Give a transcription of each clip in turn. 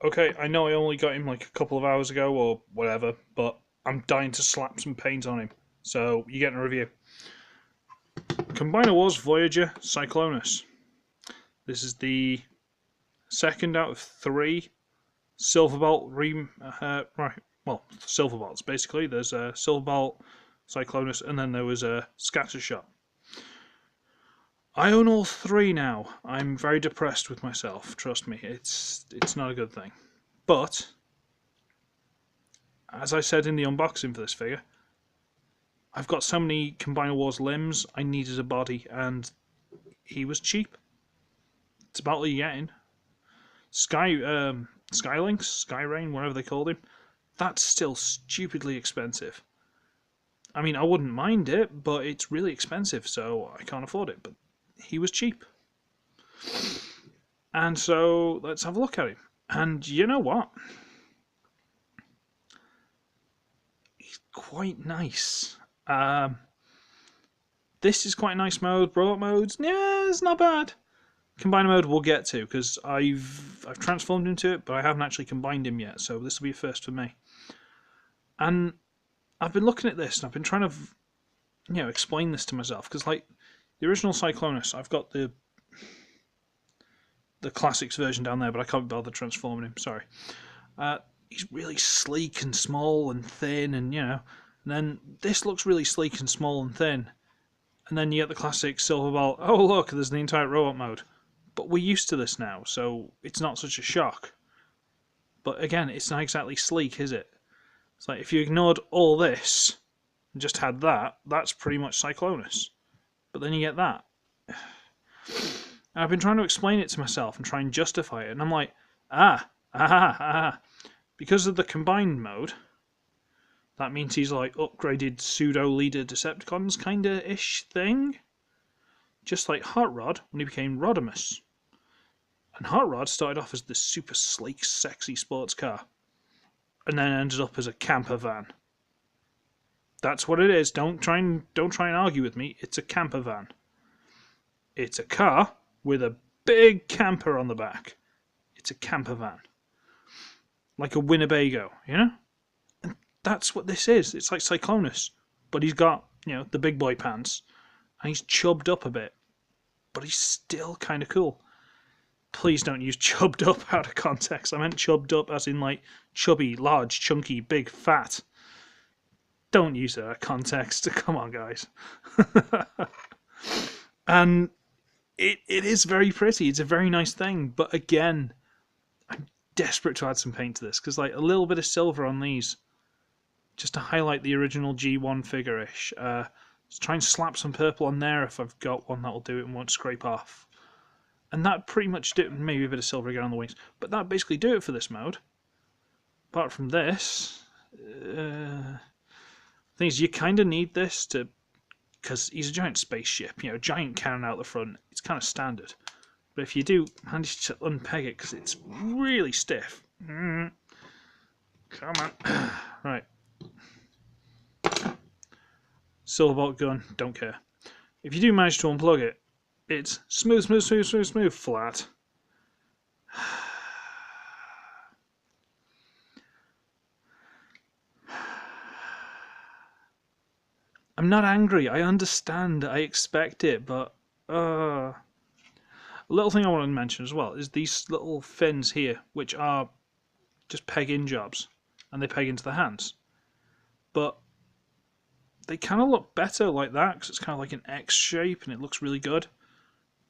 Okay, I know I only got him like a couple of hours ago or whatever, but I'm dying to slap some paint on him. So you get a review. Combiner Wars Voyager Cyclonus. This is the second out of three Silverbolt right. Well, Silverbolts basically. There's a Silverbolt, Cyclonus, and then there was a Scattershot. I own all three now. I'm very depressed with myself. Trust me, it's not a good thing. But as I said in the unboxing for this figure, I've got so many Combiner Wars limbs. I needed a body, and he was cheap. It's about what you're getting. Skylynx, Skyrain, whatever they called him. That's still stupidly expensive. I mean, I wouldn't mind it, but it's really expensive, so I can't afford it. But he was cheap. And so let's have a look at him. And you know what? He's quite nice. This is quite a nice mode. Robot modes, yeah, it's not bad. Combiner mode we'll get to, because I've transformed into it, but I haven't actually combined him yet, so this will be a first for me. And I've been looking at this, and I've been trying to, explain this to myself, because like the original Cyclonus, I've got the classics version down there, but I can't bother transforming him. Sorry. He's really sleek and small and thin, and and then this looks really sleek and small and thin, and then you get the classic Silverbolt. Oh look, there's the entire robot mode. But we're used to this now, so it's not such a shock. But again, it's not exactly sleek, is it? It's like if you ignored all this and just had that, that's pretty much Cyclonus. But then you get that. And I've been trying to explain it to myself and try and justify it, and I'm like, because of the combined mode, that means he's like upgraded pseudo-leader Decepticons kinda-ish thing. Just like Hot Rod when he became Rodimus. And Hot Rod started off as this super sleek, sexy sports car, and then ended up as a camper van. That's what it is. Don't try and argue with me. It's a camper van. It's a car with a big camper on the back. It's a camper van, like a Winnebago, And that's what this is. It's like Cyclonus, but he's got the big boy pants, and he's chubbed up a bit, but he's still kind of cool. Please don't use chubbed up out of context. I meant chubbed up as in like chubby, large, chunky, big, fat. Don't use it out of context. Come on, guys. And it is very pretty. It's a very nice thing. But again, I'm desperate to add some paint to this because like a little bit of silver on these, just to highlight the original G1 figure-ish. Just try and slap some purple on there if I've got one that'll do it and won't scrape off. And that pretty much do it. Maybe a bit of silver again on the wings. But that basically do it for this mode. Apart from this, thing is, you kind of need this to, because he's a giant spaceship, giant cannon out the front. It's kind of standard. But if you do manage to unpeg it, because it's really stiff. Come on. Right. Silverbolt gun, don't care. If you do manage to unplug it, it's smooth, flat. I'm not angry. I understand. I expect it, but a little thing I want to mention as well is these little fins here, which are just peg-in jobs, and they peg into the hands. But they kind of look better like that because it's kind of like an X shape and it looks really good.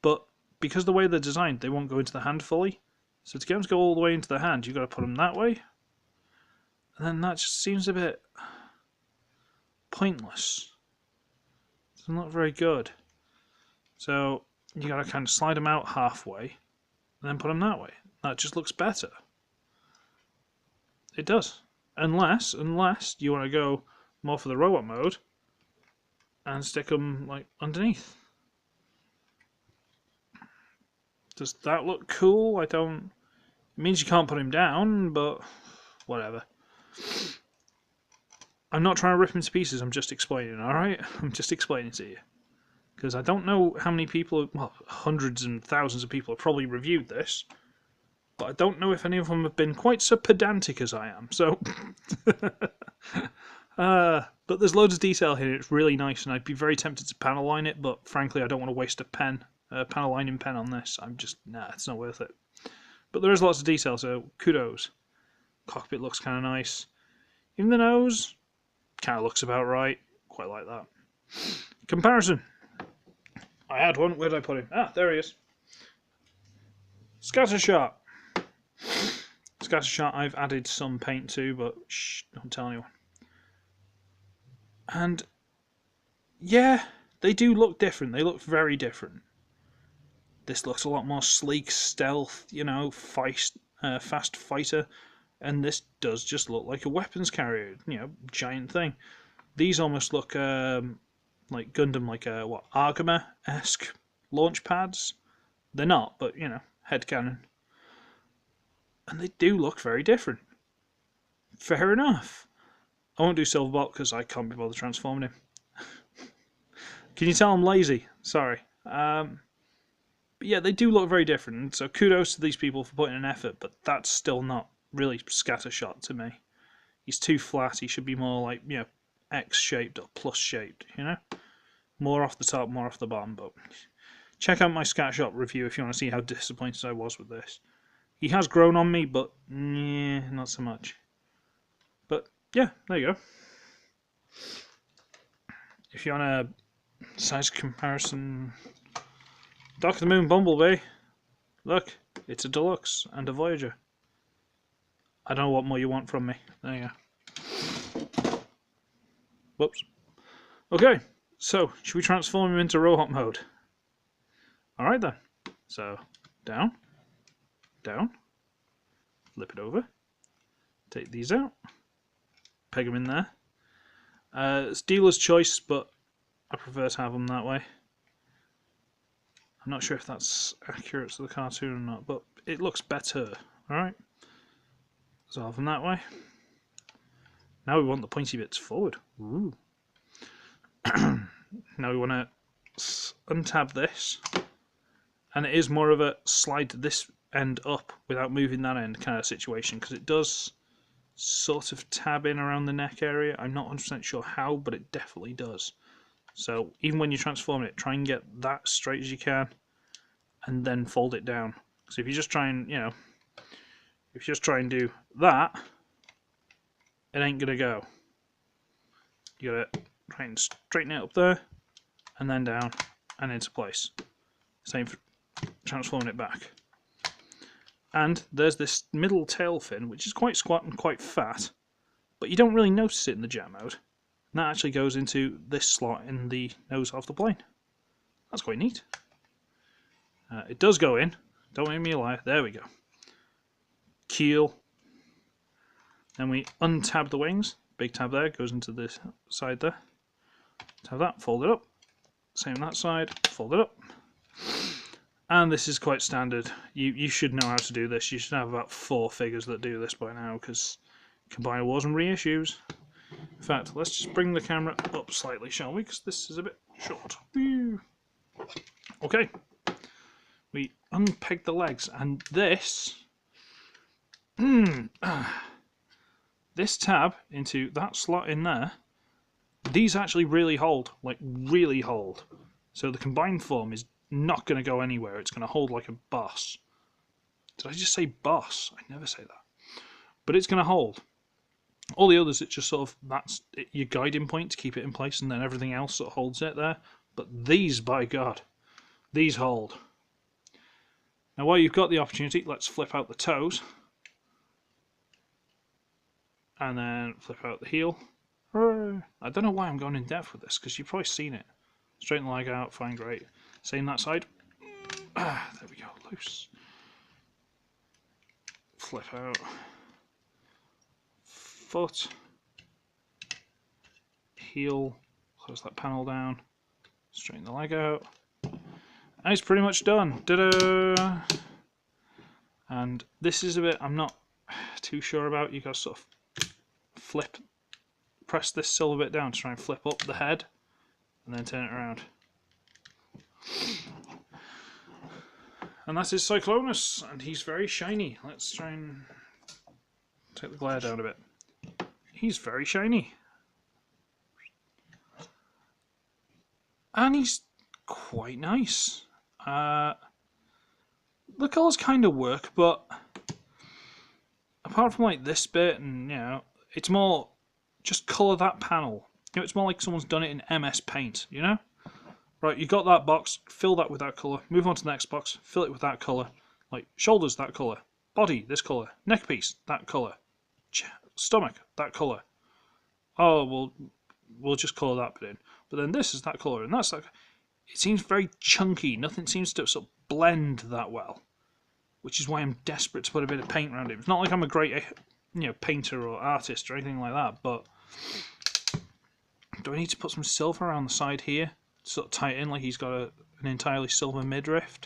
But because of the way they're designed, they won't go into the hand fully. So to get them to go all the way into the hand, you've got to put them that way. And then that just seems a bit pointless. It's not very good. So you got to kind of slide them out halfway and then put them that way. That just looks better. It does. Unless you want to go more for the robot mode and stick them like underneath. Does that look cool? It means you can't put him down, but whatever. I'm not trying to rip him to pieces, I'm just explaining, alright? I'm just explaining to you. Because I don't know how many people, well, hundreds and thousands of people have probably reviewed this. but I don't know if any of them have been quite so pedantic as I am. So, but there's loads of detail here. It's really nice, and I'd be very tempted to panel line it, but frankly, I don't want to waste a panel lining pen on this. I'm just it's not worth it. But there is lots of detail, so kudos. Cockpit looks kind of nice. Even the nose kind of looks about right. Quite like that. Comparison. I had one. Where did I put him? Ah, there he is. Scatter shot. Scatter shot I've added some paint to, but shh, don't tell anyone. And yeah, they do look different. They look very different. This looks a lot more sleek, stealth, fast fighter. And this does just look like a weapons carrier, giant thing. These almost look like Gundam, like Argama-esque launch pads. They're not, but headcanon. And they do look very different. Fair enough. I won't do Silverbot because I can't be bothered transforming him. Can you tell I'm lazy? Sorry. But yeah, they do look very different. So kudos to these people for putting an effort, but that's still not really scattershot to me. He's too flat. He should be more like, X-shaped or plus-shaped, More off the top, more off the bottom. But check out my scattershot review if you want to see how disappointed I was with this. He has grown on me, but not so much. But yeah, there you go. If you want a size comparison, Dark of the Moon Bumblebee. Look, it's a Deluxe and a Voyager. I don't know what more you want from me. There you go. Whoops. Okay, so should we transform him into robot mode? Alright then. So, down, down, flip it over, take these out, peg them in there. It's dealer's choice, but I prefer to have them that way. I'm not sure if that's accurate to the cartoon or not, but it looks better. Alright. So have them that way. Now we want the pointy bits forward. Ooh. Now we want to untab this, and it is more of a slide this end up without moving that end kind of situation, because it does sort of tab in around the neck area. I'm not 100% sure how, but it definitely does. So even when you're transforming it, try and get that straight as you can, and then fold it down. So if you just try and, if you just try and do that, it ain't gonna go. You gotta try and straighten it up there, and then down, and into place. Same for transforming it back. And there's this middle tail fin, which is quite squat and quite fat, but you don't really notice it in the jet mode. And that actually goes into this slot in the nose of the plane. That's quite neat. It does go in. Don't make me a liar. There we go. Keel. Then we untab the wings. Big tab there goes into this side there. Tab that, fold it up. Same on that side, fold it up. And this is quite standard. You should know how to do this. You should have about 4 figures that do this by now, because Combiner Wars and reissues. In fact, let's just bring the camera up slightly, shall we? Because this is a bit short. Okay. We unpeg the legs, and this... this tab into that slot in there, these actually really hold. Like, really hold. So the combined form is not going to go anywhere. It's going to hold like a boss. Did I just say boss? I never say that. But it's going to hold. All the others, it's just sort of, that's your guiding point to keep it in place, and then everything else sort of holds it there. But these, by God, these hold. Now while you've got the opportunity, let's flip out the toes. And then flip out the heel. I don't know why I'm going in depth with this, because you've probably seen it. Straighten the leg out, fine, great. Same that side. There we go, loose. Flip out. Foot. Heel. Close that panel down. Straighten the leg out. And it's pretty much done. Ta-da! And this is a bit I'm not too sure about. You got to sort of press this silver bit down to try and flip up the head, and then turn it around. And that is Cyclonus, and he's very shiny. Let's try and take the glare down a bit. He's very shiny. And he's quite nice. The colours kind of work, but apart from like this bit, and you know, it's more just colour that panel. You know, it's more like someone's done it in MS Paint, you know? Right, you got that box, fill that with that colour, move on to the next box, fill it with that colour. Like, shoulders, that colour. Body, this colour. Neck piece, that colour. Stomach, that colour. Oh, we'll just colour that bit in. But then this is that colour, and that's that. It seems very chunky. Nothing seems to sort of blend that well. Which is why I'm desperate to put a bit of paint around it. It's not like I'm a great, you know, painter or artist or anything like that, but do I need to put some silver around the side here? Sort of tie it in like he's got an entirely silver midriff.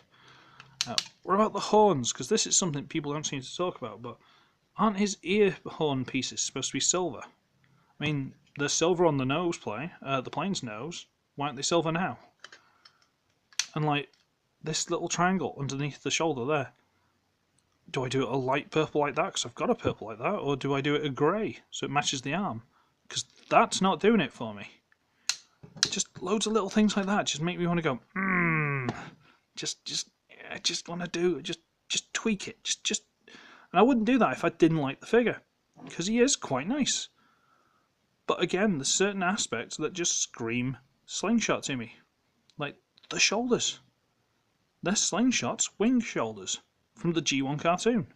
What about the horns? Because this is something people don't seem to talk about, but aren't his ear horn pieces supposed to be silver? I mean, they're silver on the nose the plane's nose. Why aren't they silver now? And like, this little triangle underneath the shoulder there. Do I do it a light purple like that, because I've got a purple like that, or do I do it a grey, so it matches the arm? Because that's not doing it for me. Just loads of little things like that just make me want to go, I just want to do, just tweak it, just, and I wouldn't do that if I didn't like the figure, because he is quite nice. But again, there's certain aspects that just scream slingshot to me, like the shoulders. They're slingshots, wing shoulders from the G1 cartoon.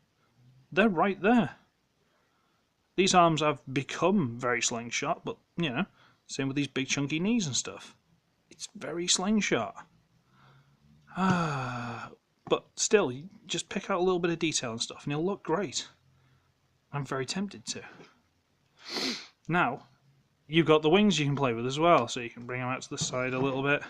They're right there. These arms have become very slingshot, but you know. Same with these big chunky knees and stuff. It's very slingshot. But still, you just pick out a little bit of detail and stuff and it'll look great. I'm very tempted to. Now, you've got the wings you can play with as well, so you can bring them out to the side a little bit.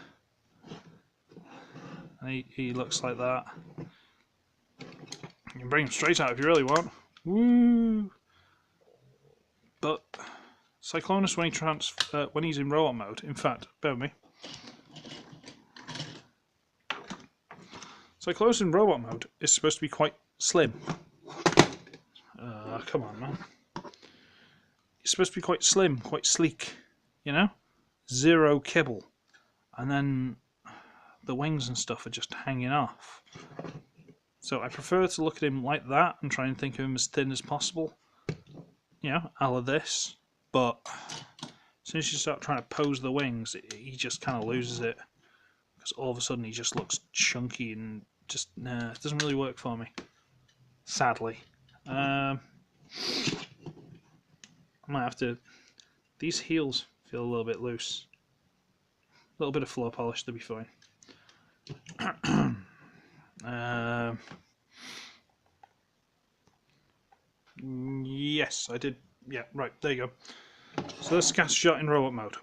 And he looks like that. You can bring him straight out if you really want. Woo! But Cyclonus, when he's in robot mode, in fact, bear with me. Cyclonus in robot mode is supposed to be quite slim. Come on, man. It's supposed to be quite slim, quite sleek, you know? Zero kibble. And then the wings and stuff are just hanging off. So I prefer to look at him like that and try and think of him as thin as possible. You know, a la this. But as soon as you start trying to pose the wings, he just kind of loses it. Because all of a sudden he just looks chunky and just, nah, it doesn't really work for me. Sadly. I might have to... These heels feel a little bit loose. A little bit of floor polish to be fine. Yes, I did. Yeah, right, there you go. So that's scatter shot in robot mode.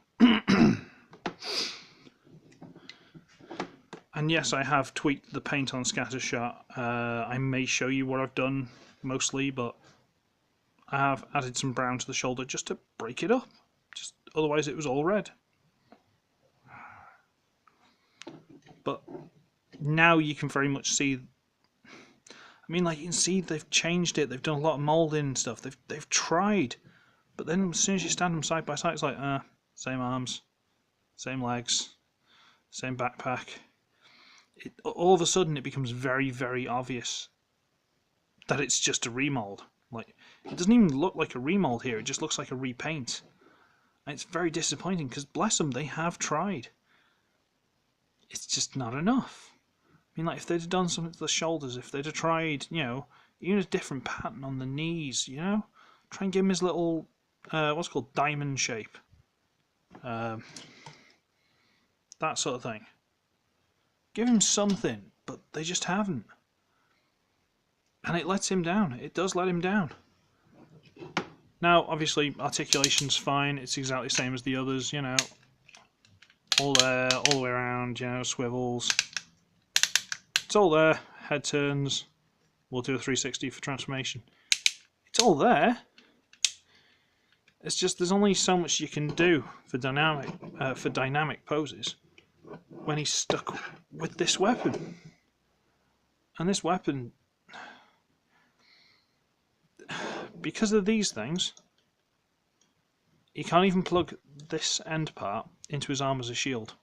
And yes, I have tweaked the paint on scatter shot. I may show you what I've done mostly, but I have added some brown to the shoulder just to break it up. Just otherwise it was all red. But now you can very much see. I mean, like, you can see they've changed it. They've done a lot of moulding and stuff. They've tried, but then as soon as you stand them side by side, it's like same arms, same legs, same backpack. All of a sudden, it becomes very, very obvious that it's just a remold. Like, it doesn't even look like a remold here. It just looks like a repaint. And it's very disappointing because, bless them, they have tried. It's just not enough. I mean, like, if they'd have done something to the shoulders, if they'd have tried, you know, even a different pattern on the knees, you know? Try and give him his little, what's it called, diamond shape. That sort of thing. Give him something, but they just haven't. And it lets him down. It does let him down. Now, obviously, articulation's fine. It's exactly the same as the others, you know. All there, all the way around, you know, swivels. It's all there. Head turns. We'll do a 360 for transformation. It's all there. It's just there's only so much you can do for dynamic poses when he's stuck with this weapon. And this weapon, because of these things, he can't even plug this end part into his arm as a shield.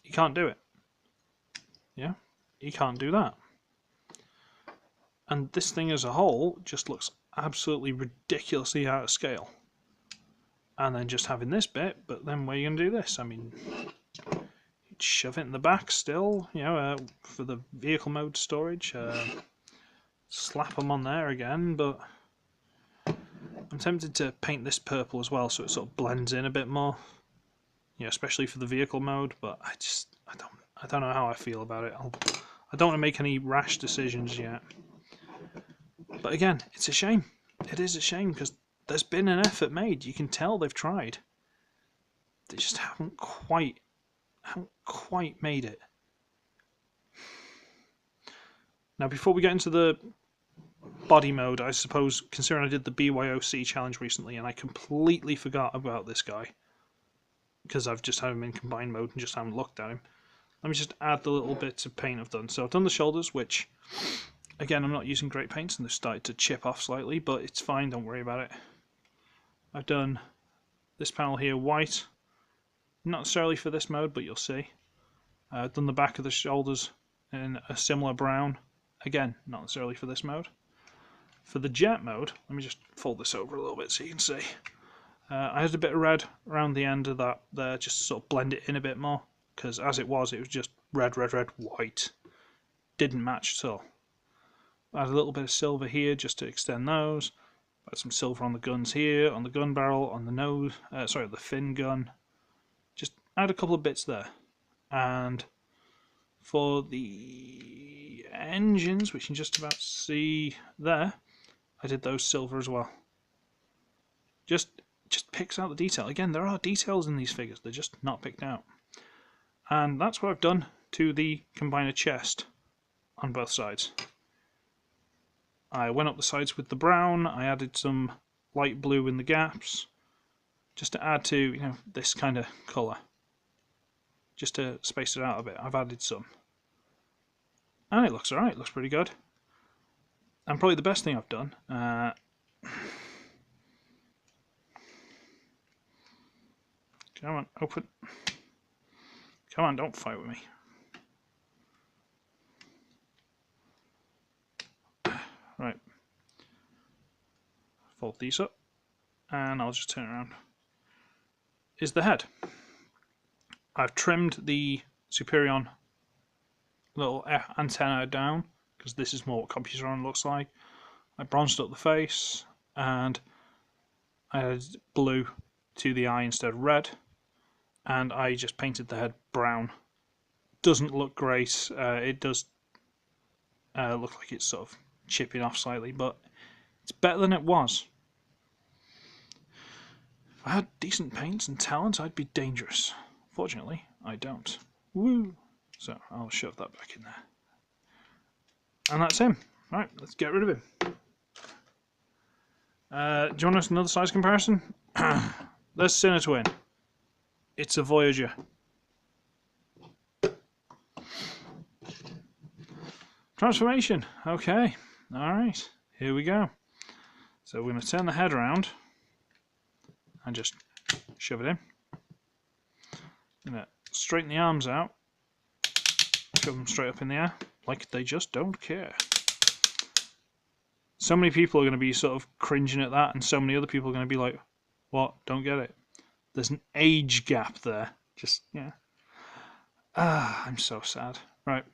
He can't do it. Yeah, he can't do that. And this thing as a whole just looks absolutely ridiculously out of scale. And then just having this bit, but then where are you going to do this? I mean, you'd shove it in the back still, you know, for the vehicle mode storage. Slap them on there again, but I'm tempted to paint this purple as well, so it sort of blends in a bit more. You know, especially for the vehicle mode. But I don't know how I feel about it. I don't want to make any rash decisions yet. But again, it's a shame. It is a shame because there's been an effort made. You can tell they've tried. They just haven't quite made it. Now, before we get into the body mode, I suppose, considering I did the BYOC challenge recently and I completely forgot about this guy because I've just had him in combined mode and just haven't looked at him. Let me just add the little bits of paint I've done. So I've done the shoulders, which, again, I'm not using great paints and they've started to chip off slightly, but it's fine, don't worry about it. I've done this panel here white, not necessarily for this mode, but you'll see. I've done the back of the shoulders in a similar brown, again, not necessarily for this mode. For the jet mode, let me just fold this over a little bit so you can see. I had a bit of red around the end of that there, just to sort of blend it in a bit more, because as it was just red, red, red, white. Didn't match at all. I had a little bit of silver here just to extend those. I had some silver on the guns here, on the gun barrel, on the nose, the fin gun. Just add a couple of bits there. And for the engines, which you can just about see there, I did those silver as well. Just picks out the detail. Again, there are details in these figures, they're just not picked out. And that's what I've done to the combiner chest on both sides. I went up the sides with the brown, I added some light blue in the gaps, just to add to, you know, this kind of colour. Just to space it out a bit, I've added some. And it looks alright, it looks pretty good. And probably the best thing I've done, come on, open. Come on, don't fight with me. Right. Fold these up, and I'll just turn it around. Is the head. I've trimmed the Superion little antenna down, because this is more what Computeron looks like. I bronzed up the face, and I added blue to the eye instead of red. And I just painted the head brown. Doesn't look great. It does look like it's sort of chipping off slightly, but it's better than it was. If I had decent paints and talent, I'd be dangerous. Fortunately, I don't. Woo! So I'll shove that back in there. And that's him. Right, let's get rid of him. Do you want another size comparison? There's Sinner Twin. It's a Voyager. Transformation. Okay. Alright. Here we go. So we're going to turn the head around and just shove it in. I'm going to straighten the arms out. Shove them straight up in the air. Like they just don't care. So many people are going to be sort of cringing at that, and so many other people are going to be like, what? Don't get it. There's an age gap there. Just, yeah. I'm so sad. Right.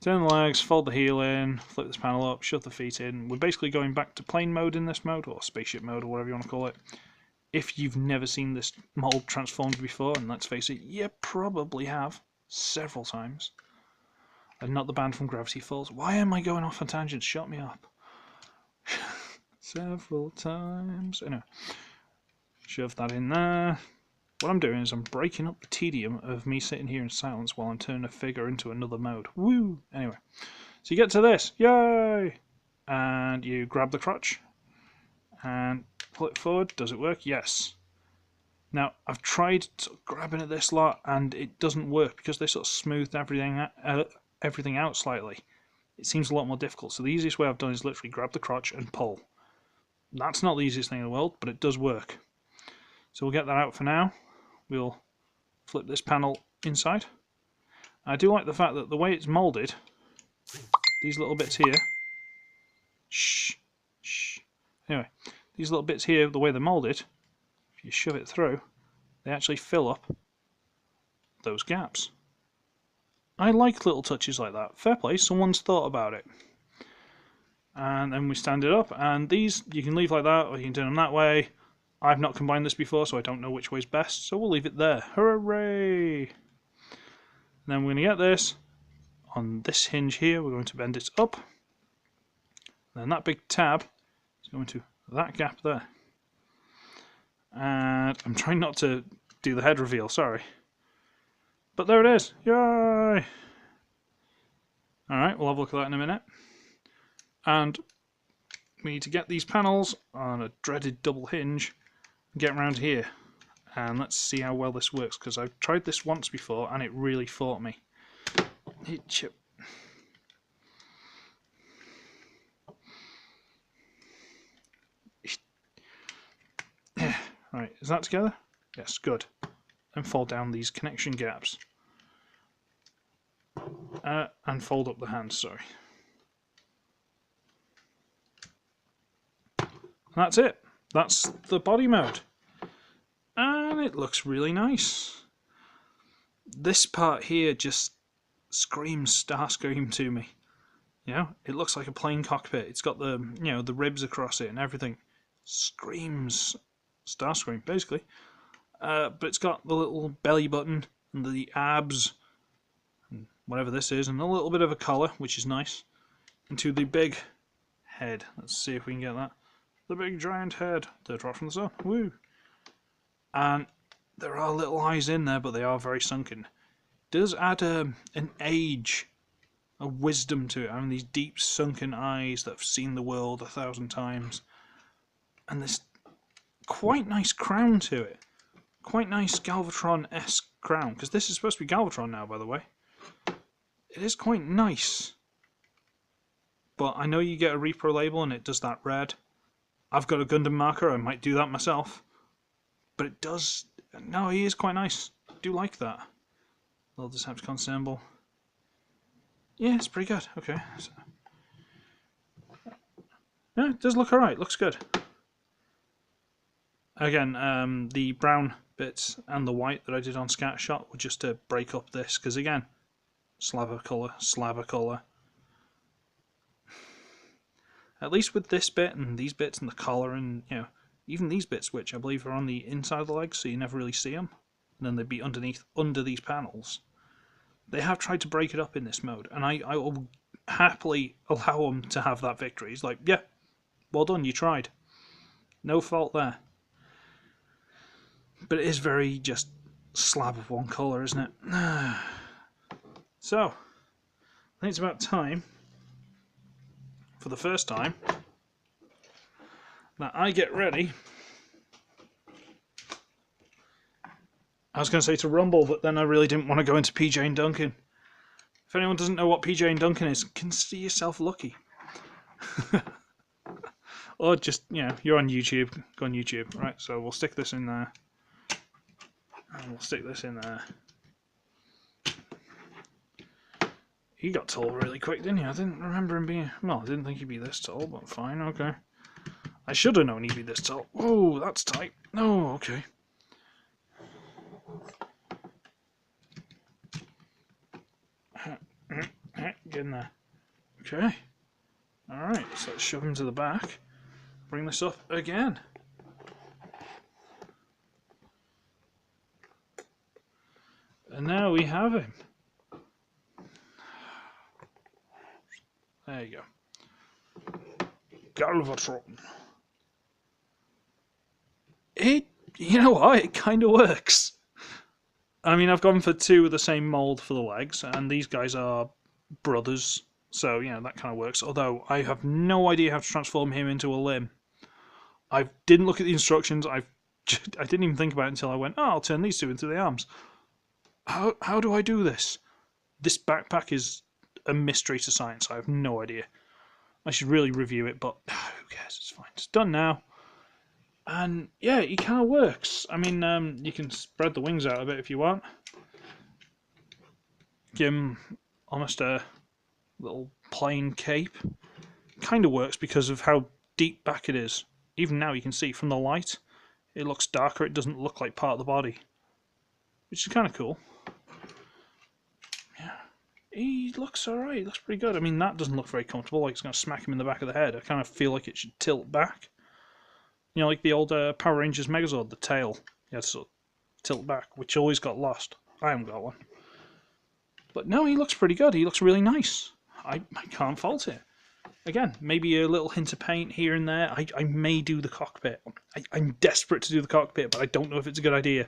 Turn the legs, fold the heel in, flip this panel up, shove the feet in. We're basically going back to plane mode in this mode, or spaceship mode, or whatever you want to call it. If you've never seen this mold transformed before, and let's face it, you probably have. Several times. And not the band from Gravity Falls. Why am I going off on tangents? Shut me up. Several times. Anyway. Shove that in there. What I'm doing is I'm breaking up the tedium of me sitting here in silence while I'm turning a figure into another mode. Woo! Anyway. So you get to this. Yay! And you grab the crotch. And pull it forward. Does it work? Yes. Now, I've tried grabbing at this lot and it doesn't work because they sort of smoothed everything out slightly. it seems a lot more difficult. So the easiest way I've done is literally grab the crotch and pull. That's not the easiest thing in the world, but it does work. So we'll get that out for now. We'll flip this panel inside. I do like the fact that the way it's moulded, these little bits here, anyway, these little bits here, the way they're moulded, if you shove it through, they actually fill up those gaps. I like little touches like that. Fair play, someone's thought about it. And then we stand it up, and these you can leave like that, or you can turn them that way. I've not combined this before, so I don't know which way is best, so we'll leave it there. Hooray! And then we're going to get this on this hinge here. We're going to bend it up. And then that big tab is going to that gap there. And I'm trying not to do the head reveal, sorry. But there it is. Yay! Alright, we'll have a look at that in a minute. And we need to get these panels on a dreaded double hinge and get around here. And let's see how well this works, because I've tried this once before and it really fought me. Right, is that together? Yes, good. Then fold down these connection gaps. And fold up the hands, sorry. And that's it. That's the body mode. And it looks really nice. This part here just screams Starscream to me. You know, it looks like a plane cockpit. It's got the, you know, the ribs across it and everything. Screams Starscream, basically. But it's got the little belly button and the abs, and whatever this is, and a little bit of a collar, which is nice. Into the big head. Let's see if we can get that. The big giant head. Third drop from the sun. Woo! And there are little eyes in there, but they are very sunken. Does add an age, a wisdom to it. I mean, these deep sunken eyes that have seen the world 1,000 times. And this quite nice crown to it. Quite nice Galvatron-esque crown. Because this is supposed to be Galvatron now, by the way. It is quite nice. But I know you get a Repro label and it does that red. I've got a Gundam marker, I might do that myself. But it does... No, he is quite nice. I do like that. Little Decepticon symbol. Yeah, it's pretty good. Okay. So. Yeah, it does look alright. Looks good. Again, the brown bits and the white that I did on Scattershot were just to break up this. Because again, slab of colour. At least with this bit and these bits and the collar and, you know, even these bits, which I believe are on the inside of the legs, so you never really see them, and then they'd be under these panels. They have tried to break it up in this mode, and I will happily allow them to have that victory. It's like, yeah, well done, you tried. No fault there. But it is very just slab of one colour, isn't it? So, I think it's about time, for the first time, that I get ready. I was going to say to rumble, but then I really didn't want to go into PJ and Duncan. If anyone doesn't know what PJ and Duncan is, consider yourself lucky. Or just, you know, you're on YouTube, go on YouTube. Right, so we'll stick this in there. And we'll stick this in there. He got tall really quick, didn't he? I didn't remember him being... Well, I didn't think he'd be this tall, but fine, okay. I should have known he'd be this tall. Whoa, that's tight. No, okay. Get in there. Okay. Alright, so let's shove him to the back. Bring this up again. And now we have him. There you go. Galvatron. You know what? It kind of works. I mean, I've gone for two of the same mould for the legs, and these guys are brothers, so, you know, that kind of works. Although, I have no idea how to transform him into a limb. I didn't look at the instructions. I didn't even think about it until I went, oh, I'll turn these two into the arms. How do I do this? This backpack is a mystery to science. I have no idea. I should really review it, but who cares? It's fine. It's done now. And yeah, he kind of works. I mean, you can spread the wings out a bit if you want. Give him almost a little plain cape. Kind of works because of how deep back it is. Even now you can see from the light, it looks darker. It doesn't look like part of the body, which is kind of cool. Yeah, he looks alright. He looks pretty good. I mean, that doesn't look very comfortable. Like it's going to smack him in the back of the head. I kind of feel like it should tilt back. You know, like the old Power Rangers Megazord, the tail. You had to sort of tilt back, which always got lost. I haven't got one. But no, he looks pretty good. He looks really nice. I can't fault it. Again, maybe a little hint of paint here and there. I may do the cockpit. I'm desperate to do the cockpit, but I don't know if it's a good idea.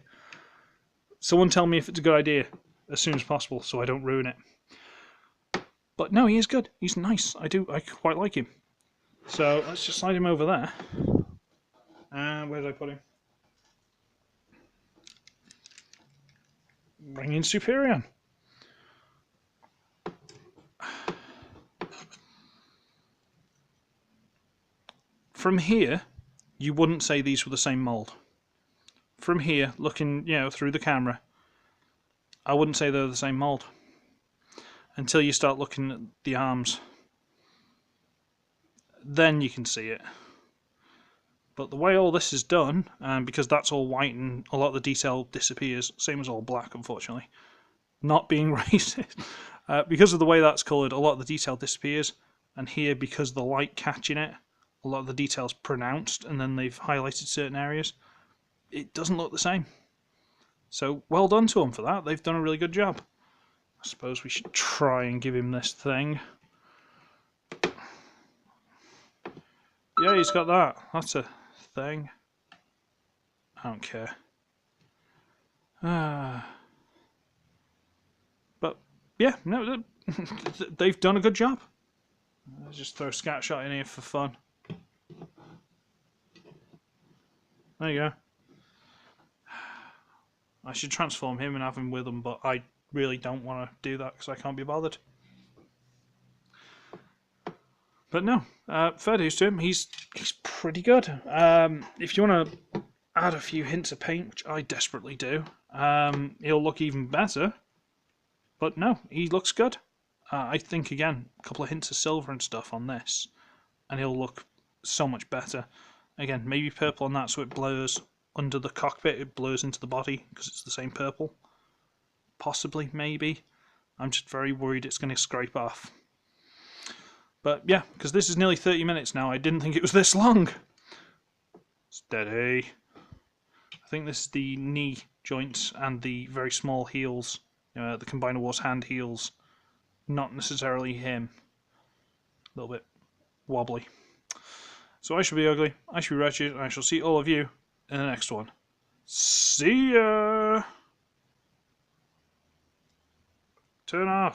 Someone tell me if it's a good idea as soon as possible so I don't ruin it. But no, he is good. He's nice. I quite like him. So let's just slide him over there. Where did I put him? Bring in Superion. From here, you wouldn't say these were the same mould. From here, looking, through the camera, I wouldn't say they're the same mould. Until you start looking at the arms. Then you can see it. But the way all this is done, because that's all white and a lot of the detail disappears, same as all black, unfortunately. Not being racist. Because of the way that's coloured, a lot of the detail disappears. And here, because of the light catching it, a lot of the detail's pronounced, and then they've highlighted certain areas. It doesn't look the same. So, well done to them for that. They've done a really good job. I suppose we should try and give him this thing. Yeah, he's got that. That's a thing. I don't care. But, yeah, no, they've done a good job. I'll just throw a scat shot in here for fun. There you go. I should transform him and have him with him, but I really don't want to do that because I can't be bothered. But no, fair dues to him. He's pretty good. If you want to add a few hints of paint, which I desperately do, he'll look even better. But no, he looks good. I think, again, a couple of hints of silver and stuff on this, and he'll look so much better. Again, maybe purple on that so it blurs under the cockpit, it blurs into the body because it's the same purple. Possibly, maybe. I'm just very worried it's going to scrape off. But yeah, because this is nearly 30 minutes now, I didn't think it was this long. Steady. I think this is the knee joints and the very small heels, the Combiner Wars hand heels. Not necessarily him. A little bit wobbly. So I shall be ugly, I shall be wretched, and I shall see all of you in the next one. See ya! Turn off.